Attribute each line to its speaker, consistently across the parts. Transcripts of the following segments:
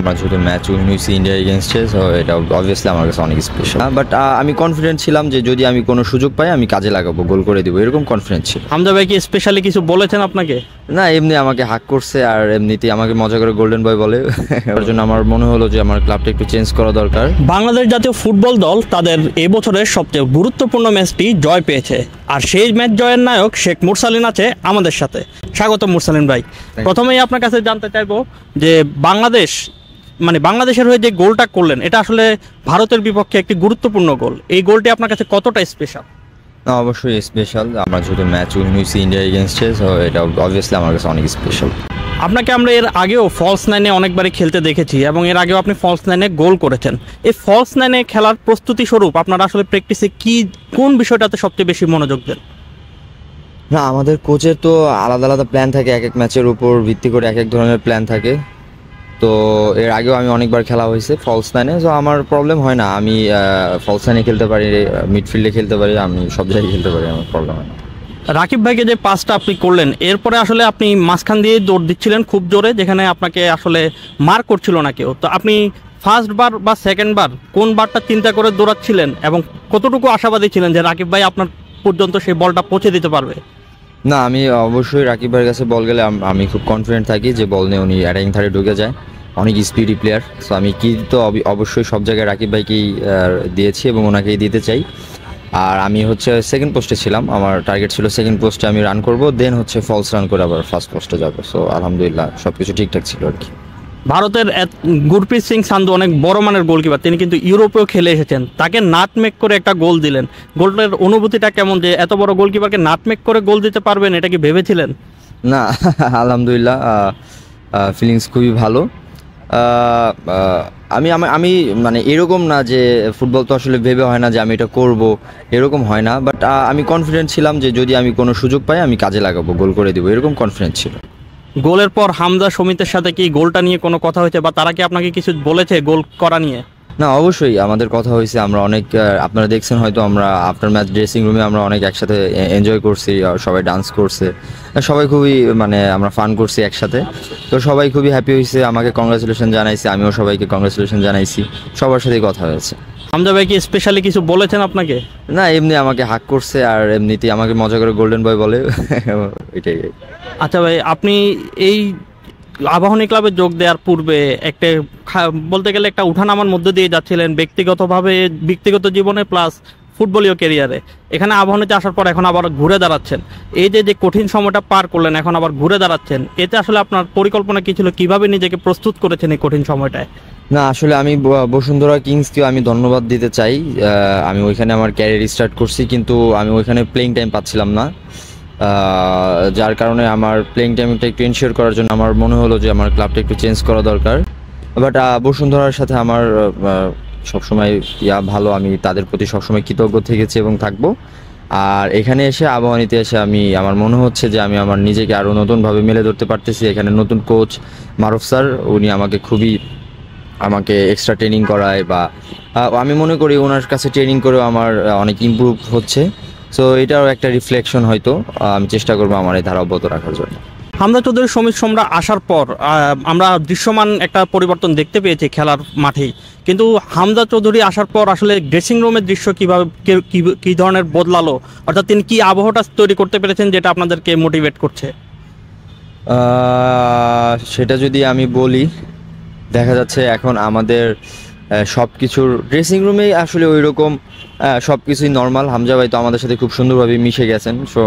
Speaker 1: আমরা যেহেতু match win হয়েছি ইন্ডিয়া এগেনস্টে, সো এটা অবভিয়াসলি আমার কাছে অনেক স্পেশাল। বাট আমি কনফিডেন্ট ছিলাম যে যদি আমি কোনো সুযোগ পাই আমি কাজে লাগাবো, গোল করে দেবো, এরকম কনফিডেন্স ছিল।
Speaker 2: হামজা ভাই কি স্পেশালি কিছু বলেছেন আপনাকে?
Speaker 1: না, এমনি আমাকে হাক করছে আর এমনিতেই আমাকে মজা করে গোল্ডেন বয় বলে। ওর জন্য আমার মনে হলো যে আমার ক্লাবটা একটু চেঞ্জ করা দরকার।
Speaker 2: বাংলাদেশ জাতীয় ফুটবল দল তাদের এবছরের সবচেয়ে গুরুত্বপূর্ণ ম্যাচটি জয় পেয়েছে, আর সেই ম্যাচ জয়ের নায়ক শেখ মুরসালিন আছে আমাদের সাথে। স্বাগত মুরসালিন ভাই। প্রথমেই আপনার কাছে জানতে চাইবো যে বাংলাদেশের হয়ে যে গোলটা করলেন, এটা আসলে ভারতের বিপক্ষে একটি গুরুত্বপূর্ণ গোল। এই গোলটি আপনার কাছে কতটা স্পেশাল?
Speaker 1: না, অবশ্যই স্পেশাল। আমরা যেহেতু ম্যাচ উইন হয়েছি ইন্ডিয়া এগেনস্টে, সো এটা অবভিয়াসলি আমার কাছে অনেক স্পেশাল।
Speaker 2: আপনাকে আমরা এর আগেও ফলস নাইনে অনেকবারই খেলতে দেখেছি এবং এর আগেও আপনি ফলস নাইনে গোল করেছেন। এই ফলস নাইনে খেলার প্রস্তুতি স্বরূপ আপনারা আসলে প্র্যাকটিসে কোন বিষয়টাতে সবচেয়ে বেশি মনোযোগ দেন?
Speaker 1: না, আমাদের কোচের তো আলাদা আলাদা প্ল্যান থাকে, এক এক ম্যাচের উপর ভিত্তি করে এক এক ধরনের প্ল্যান থাকে। তো এর আগেও আমি অনেকবার খেলা হয়েছে ফলস নাইনে, সো আমার প্রবলেম হয় না। আমি ফলস নাইনে খেলতে পারি, মিডফিল্ডে খেলতে পারি, আমি সব জায়গায় খেলতে পারি, আমার প্রবলেম হয় না।
Speaker 2: রাকিব ভাইকে যে পাসটা আপনি করলেন, এরপরে আসলে আপনি মাঝখান দিয়ে দৌড় দিচ্ছিলেন খুব জোরে, যেখানে আপনাকে আসলে মার্ক করছিল না কেউ। তো আপনি ফার্স্ট বার বা সেকেন্ড বার কোন বারটা চিন্তা করে দৌড়াচ্ছিলেন এবং কতটুকু আশাবাদী ছিলেন যে রাকিব ভাই আপনার পর্যন্ত সেই বলটা পৌঁছে দিতে পারবে?
Speaker 1: না, আমি অবশ্যই রাকিব ভাইয়ের কাছে বল গেলে আমি খুব কনফিডেন্ট থাকি যে বল নিয়ে উনি অ্যাটাকিং থার্ডে ঢুকে যায়, অনেক স্পিডি প্লেয়ার। সো আমি কি তো অবশ্যই সব জায়গায় রাকিব ভাইকেই দিয়েছি এবং ওনাকেই দিতে চাই। আর আমি হচ্ছে সেকেন্ড পোস্টে ছিলাম, আমার টার্গেট ছিল সেকেন্ড পোস্টে আমি রান করব, দেন হচ্ছে ফলস রান করে আবার ফার্স্ট পোস্টে যাবো। সো আলহামদুলিল্লাহ সব কিছু ঠিকঠাক ছিল আর কি।
Speaker 2: ভারতের গুরপ্রীত সিং সান্ধু অনেক বড় মানের গোলকিপার, তিনি কিন্তু ইউরোপেও খেলে এসেছেন, তাকে নাটমেক করে একটা গোল দিলেন। গোলটার অনুভূতিটা কেমন যে এত বড় গোলকিপারকে নাটমেক করে গোল দিতে পারবেন, এটা কি ভেবেছিলেন?
Speaker 1: না, আলহামদুলিল্লাহ ফিলিংস খুবই ভালো। আমি আমি মানে এরকম না যে ফুটবল তো আসলে ভেবে হয় না যে আমি এটা করব, এরকম হয় না। বাট আমি কনফিডেন্ট ছিলাম যে যদি আমি কোনো সুযোগ পাই আমি কাজে লাগাবো, গোল করে দেবো, এরকম কনফিডেন্স ছিল।
Speaker 2: গোলের পর হামজা সমিতের সাথে কি গোলটা নিয়ে কোনো কথা হয়েছে বা তারা কি আপনাকে কিছু বলেছে গোল করা নিয়ে?
Speaker 1: না, অবশ্যই আমাদের কথা হয়েছে। আমরা অনেক আপনারা দেখছেন হয়তো, আমরা আফটার ম্যাচ ড্রেসিং রুমে আমরা অনেক একসাথে এনজয় করছি, আর সবাই ডান্স করছে, সবাই খুবই আমরা ফান করছি একসাথে। তো সবাই খুবই হ্যাপি হয়েছে, আমাকে কংগ্রাচুলেশন জানাইছে, আমিও সবাইকে কংগ্রাচুলেশন জানাইছি, সবার সাথেই কথা হয়েছে।
Speaker 2: হামজা ভাই কি স্পেশালি কিছু বলেছেন আপনাকে?
Speaker 1: না, এমনি আমাকে হাক করছে আর এমনিতেই আমাকে মজা করে গোল্ডেন বয় বলে, এটাই।
Speaker 2: আচ্ছা ভাই, আপনি এই আবাহনী ক্লাবে যোগ দেওয়ার পূর্বে একটা বলতে গেলে একটা উঠানামার মধ্যে দিয়ে যাচ্ছিলেন ব্যক্তিগতভাবে, ব্যক্তিগত জীবনে প্লাস ফুটবলীয় ক্যারিয়ারে। এখানে আবাহনীতে আসার পর এখন আবার ঘুরে দাঁড়াচ্ছেন। এই যে কঠিন সময়টা পার করলেন, এখন আবার ঘুরে দাঁড়াচ্ছেন, এতে আসলে আপনার পরিকল্পনা কি ছিল? কিভাবে নিজেকে প্রস্তুত করেছেন এই কঠিন সময়টায়?
Speaker 1: না, আসলে আমি বসুন্ধরা কিংসকেও আমি ধন্যবাদ দিতে চাই। আমি ওইখানে আমার ক্যারিয়ার স্টার্ট করছি, কিন্তু আমি ওইখানে প্লেইং টাইম পাচ্ছিলাম না, যার কারণে আমার প্লেইং টাইমটা একটু এনশিওর করার জন্য আমার মনে হলো যে আমার ক্লাবটা একটু চেঞ্জ করা দরকার। বাট বসুন্ধরার সাথে আমার সবসময় ভালো, আমি তাদের প্রতি সবসময় কৃতজ্ঞ থেকেছি এবং থাকবো। আর এখানে এসে আবাহনীতে এসে আমার মনে হচ্ছে যে আমি আমার নিজেকে আরও নতুনভাবে মেলে ধরতে পারতেছি। এখানে নতুন কোচ মারুফ স্যার, উনি আমাকে এক্সট্রা ট্রেনিং করায়, বা আমি মনে করি ওনার কাছে ট্রেনিং করেও আমার অনেক ইমপ্রুভ হচ্ছে। সো এটাও একটা রিফ্লেকশন, হয়তো আমি চেষ্টা করবো আমার এই ধারা অব্যাহত রাখার জন্য।
Speaker 2: হামজা চৌধুরী সমিত সোমরা আসার পর আমরা দৃশ্যমান একটা পরিবর্তন দেখতে পেয়েছি খেলার মাঠেই, কিন্তু হামজা চৌধুরী আসার পর আসলে ড্রেসিং রুমের দৃশ্য কিভাবে কি ধরনের বদলালো, অর্থাৎ তিনি কি আবহাওয়াটা তৈরি করতে পেরেছেন যেটা আপনাদেরকে মোটিভেট করছে?
Speaker 1: সেটা যদি আমি বলি, দেখা যাচ্ছে এখন আমাদের সব কিছুর ড্রেসিং রুমেই আসলে ওই রকম সব কিছুই নর্মাল। হামজা ভাই তো আমাদের সাথে খুব সুন্দরভাবে মিশে গেছেন, সো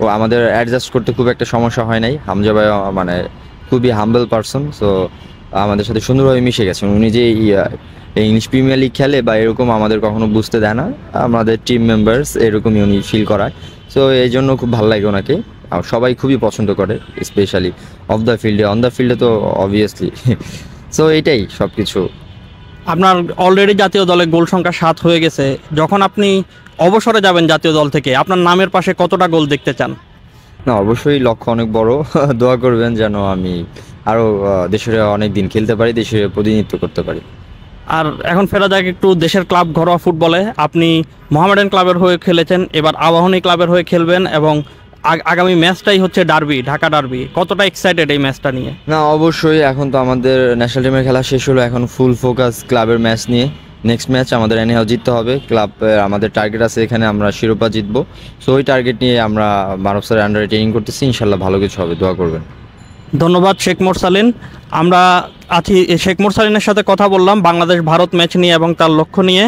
Speaker 1: ও আমাদের অ্যাডজাস্ট করতে খুব একটা সমস্যা হয় নাই। হামজা ভাই খুবই হাম্বল পারসন, সো আমাদের সাথে সুন্দরভাবে মিশে গেছেন। উনি যে ইংলিশ প্রিমিয়ার লিগ খেলে বা এরকম আমাদের কখনো বুঝতে দেয় না, আমাদের টিম মেম্বার্স এরকমই উনি ফিল করায়। সো এই জন্য খুব ভালো লাগে ওনাকে, আর সবাই খুবই পছন্দ করে, স্পেশালি অফ দ্য ফিল্ডে। অন দ্য ফিল্ডে তো অবভিয়াসলি। সো এইটাই সব কিছু।
Speaker 2: আপনার অলরেডি জাতীয় দলে গোল সংখ্যা 7 হয়ে গেছে। যখন আপনি অবসরে যাবেন জাতীয় দল থেকে, আপনার নামের পাশে কতটা গোল দেখতে চান?
Speaker 1: না, অবশ্যই লক্ষ্য অনেক বড়। দোয়া করবেন যেন আমি আরও দেশের অনেক দিন খেলতে পারি, দেশের প্রতিনিধিত্ব করতে পারি।
Speaker 2: আর এখন ফেরা যাক একটু দেশের ক্লাব ঘরোয়া ফুটবলে। আপনি মোহামেডান ক্লাবের হয়ে খেলেছেন, এবার আবাহনী ক্লাবের হয়ে খেলবেন এবং আগামী ম্যাচটাই হচ্ছে ডার্বি, ঢাকা ডার্বি, কতটা এক্সাইটেড এই ম্যাচটা নিয়ে?
Speaker 1: না, অবশ্যই। এখন তো আমাদের ন্যাশনাল টিমের খেলা শেষ হলো, এখন ফুল ফোকাস ক্লাবের ম্যাচ নিয়ে। নেক্সট ম্যাচ আমাদের এনএল জিততে হবে। ক্লাব আমাদের টার্গেট আছে এখানে আমরা শিরোপা জিতবো। সো ওই টার্গেট নিয়ে আমরা মারুফ স্যারের আন্ডারে ট্রেনিং করতেছি। ইনশাল্লাহ ভালো কিছু হবে, দোয়া করবেন।
Speaker 2: ধন্যবাদ শেখ মোরসালিন। আমরা আছি শেখ মোরসালিনের সাথে কথা বললাম বাংলাদেশ ভারত ম্যাচ নিয়ে এবং তার লক্ষ্য নিয়ে।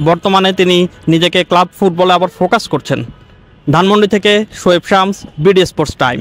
Speaker 2: বর্তমানে তিনি নিজেকে ক্লাব ফুটবলে আবার ফোকাস করছেন। ধানমন্ডি থেকে Shoaib Shams, BD sports time.